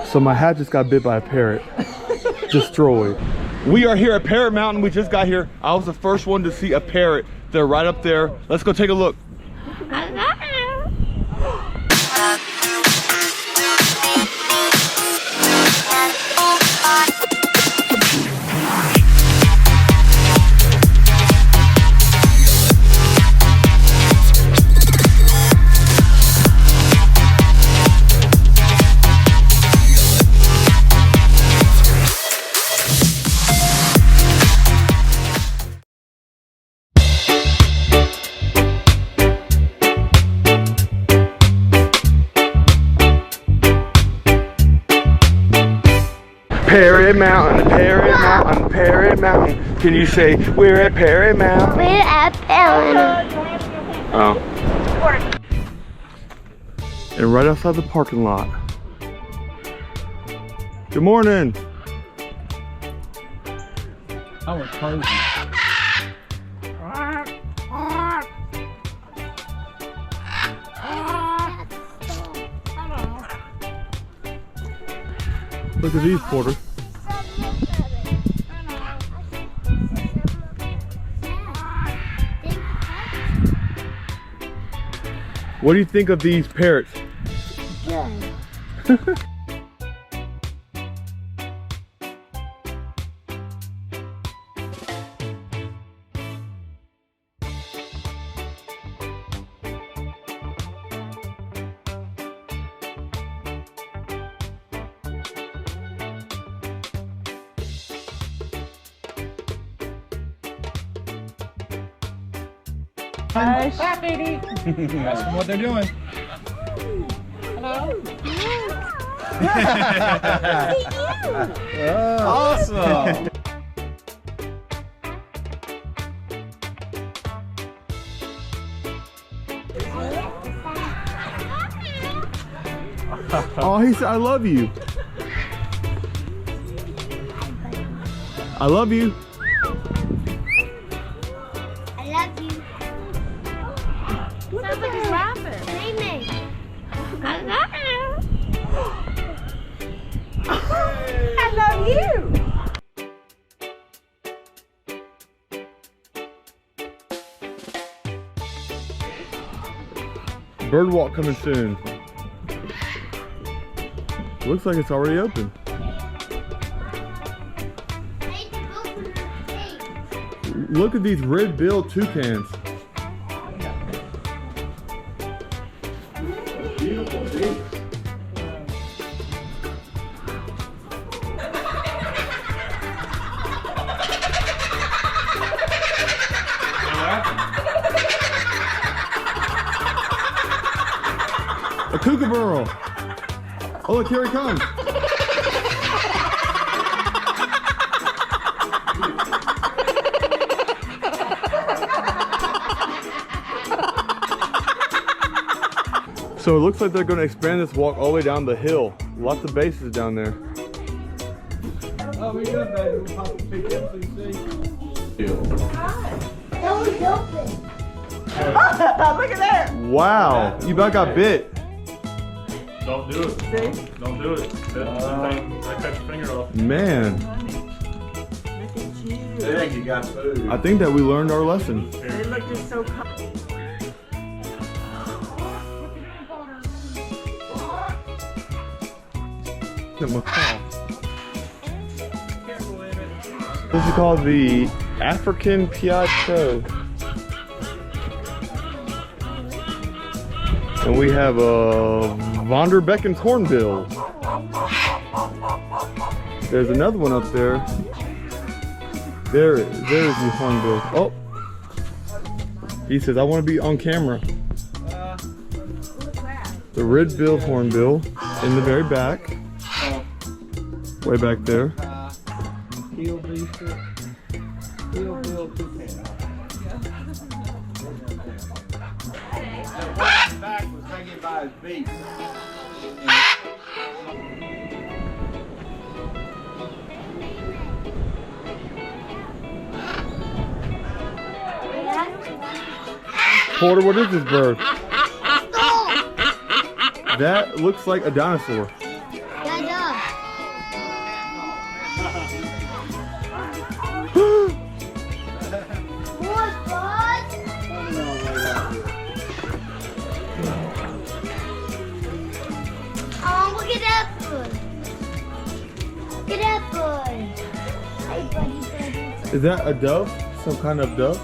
So my hat just got bit by a parrot. Destroyed. We are here at Parrot Mountain. We just got here. I was the first one to see a parrot. They're right up there. Let's go take a look. Parrot Mountain, Parrot Mountain, Parrot Mountain. Can you say, we're at Parrot Mountain? We're at Parrot. Oh. And right outside the parking lot. Good morning. Oh, it's cozy. Look at these, Porter. What do you think of these parrots? Good. Hi, baby. Ask them what they're doing. Hello. Awesome. Oh, he said, I love you. I love you. I love you. Sounds like he's laughing. Amy. I love you. I love you. Bird walk coming soon. Looks like it's already open. Look at these red-billed toucans. Beautiful beaks. A kookaburra. Oh, look, here he comes. So it looks like they're going to expand this walk all the way down the hill. Lots of bases down there. Oh, we good, baby. We'll pop the pick up so you see. That was open. Look at that. Wow, you about got bit. Don't do it. See? Don't do it. I cut your finger off. Man, Look at you. They think you got food. I think that we learned our lesson. They look just so calm. The macaw. This is called the African piazza. And we have a Vonderbecken's hornbill. There's another one up there. There's the hornbill. Oh, he says, I want to be on camera. The red-billed hornbill in the very back. Way back there. Heel-billed toucan. That back was hanging by his beak. Porter, what is this bird? That looks like a dinosaur. Yeah, apple. Get apple. Hi, buddy, buddy. Is that a dove? Some kind of dove?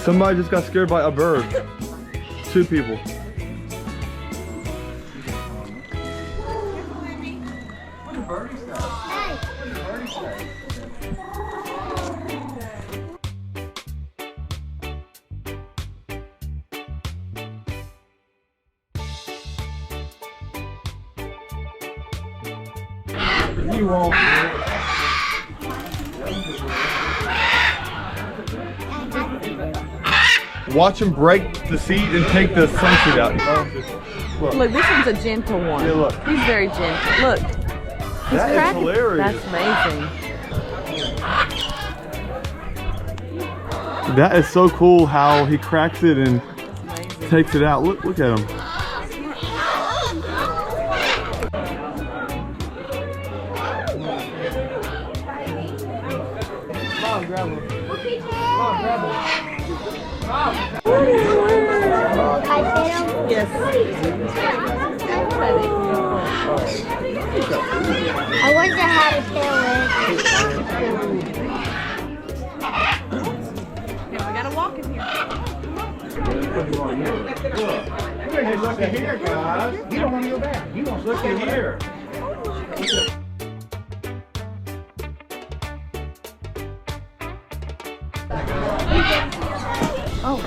Somebody just got scared by a bird. 2 people. You won't. Watch him break the seat and take the sunset out. Look, this one's a gentle one. Yeah, look. He's very gentle. Look. He's That is cracking. hilarious. That's amazing. That is so cool how he cracks it and Amazing. takes it out. Look at him. Mom, grab him. Mom, grab him. Yes. I wonder how to tail Yeah, we gotta walk in here. Hey, look at here, guys. You don't want to go back. You want to look at here.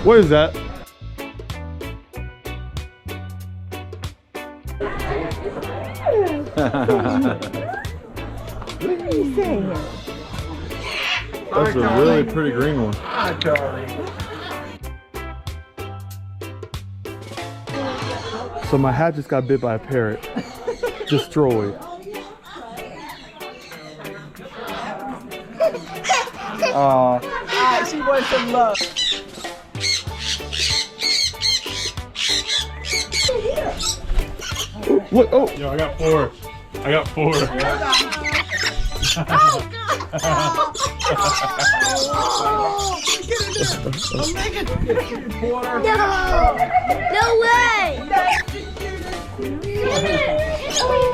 What is that? What are you saying? That's a really pretty green one. Hi, darling. So my hat just got bit by a parrot. Destroyed. She wants some love. What? Oh! Yo, I got 4. I got 4. No way!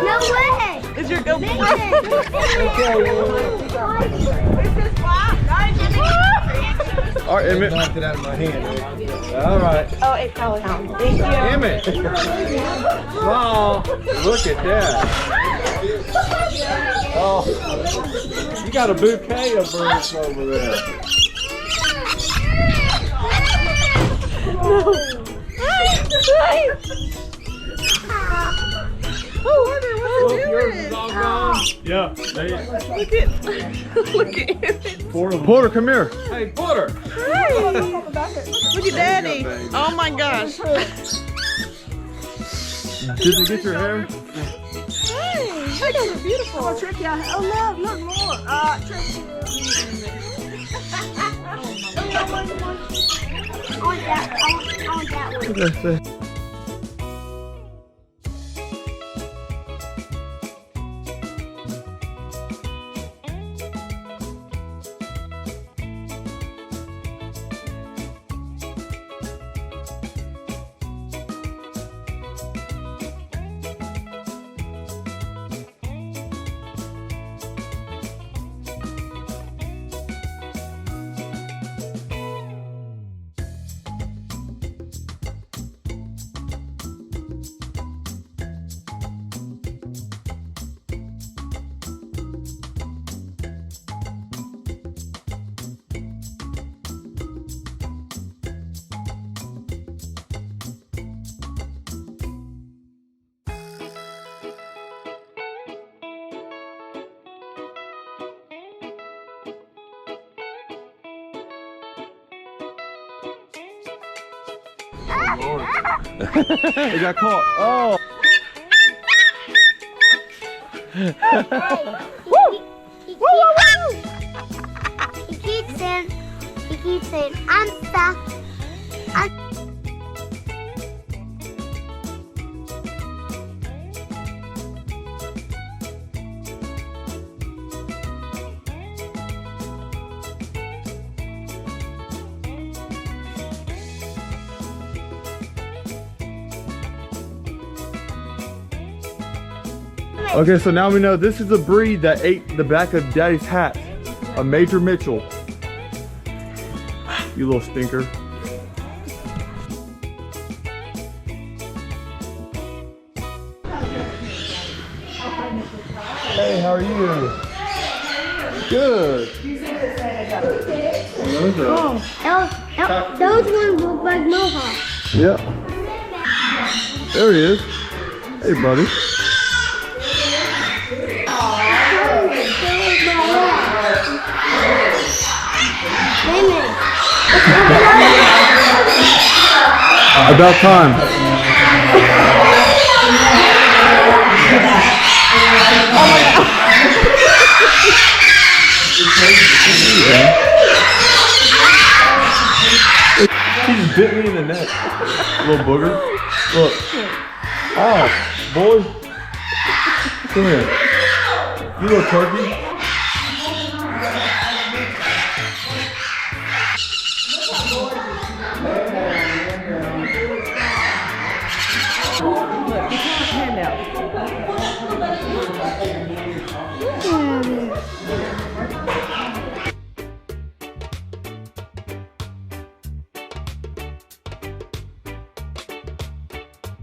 No way! Is your go? All right, Emmett. Knocked it out of my hand. All right. Oh, it probably helped. Thank you. Emmett. Small. Look at that. Oh, you got a bouquet of birds over there. Yours is all gone. Yeah. They, Look at it. 4 of them. Porter, come here. Hey, Porter. Hi. Look at Daddy. Oh my gosh. Did you get your hair? Hi. Look at it. Beautiful. Oh, Tricky. Oh, look more. Tricky. I want that one. What did I say? It got caught. Oh. He keeps saying, I'm stuck. Okay, so now we know this is a breed that ate the back of Daddy's hat. A Major Mitchell. You little stinker. Hey, how are you? Good. Those ones look like mohawks. Yeah. There he is. Hey, buddy. About time. He just bit me in the neck. Little booger. Look. Oh, boy. Come here. You little turkey.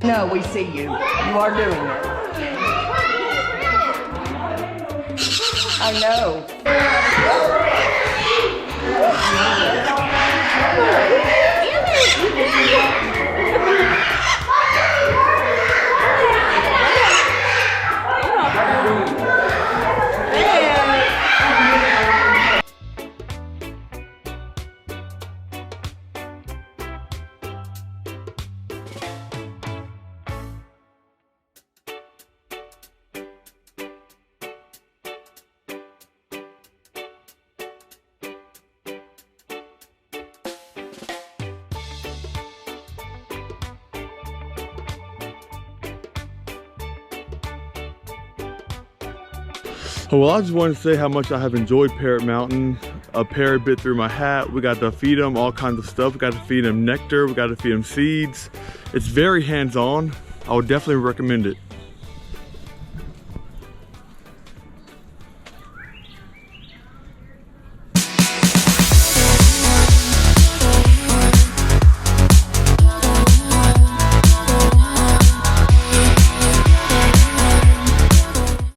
No, we see you. You are doing it. I know. Well, I just wanted to say how much I have enjoyed Parrot Mountain. A parrot bit through my hat. We got to feed them all kinds of stuff. We got to feed them nectar. We got to feed them seeds. It's very hands-on. I would definitely recommend it.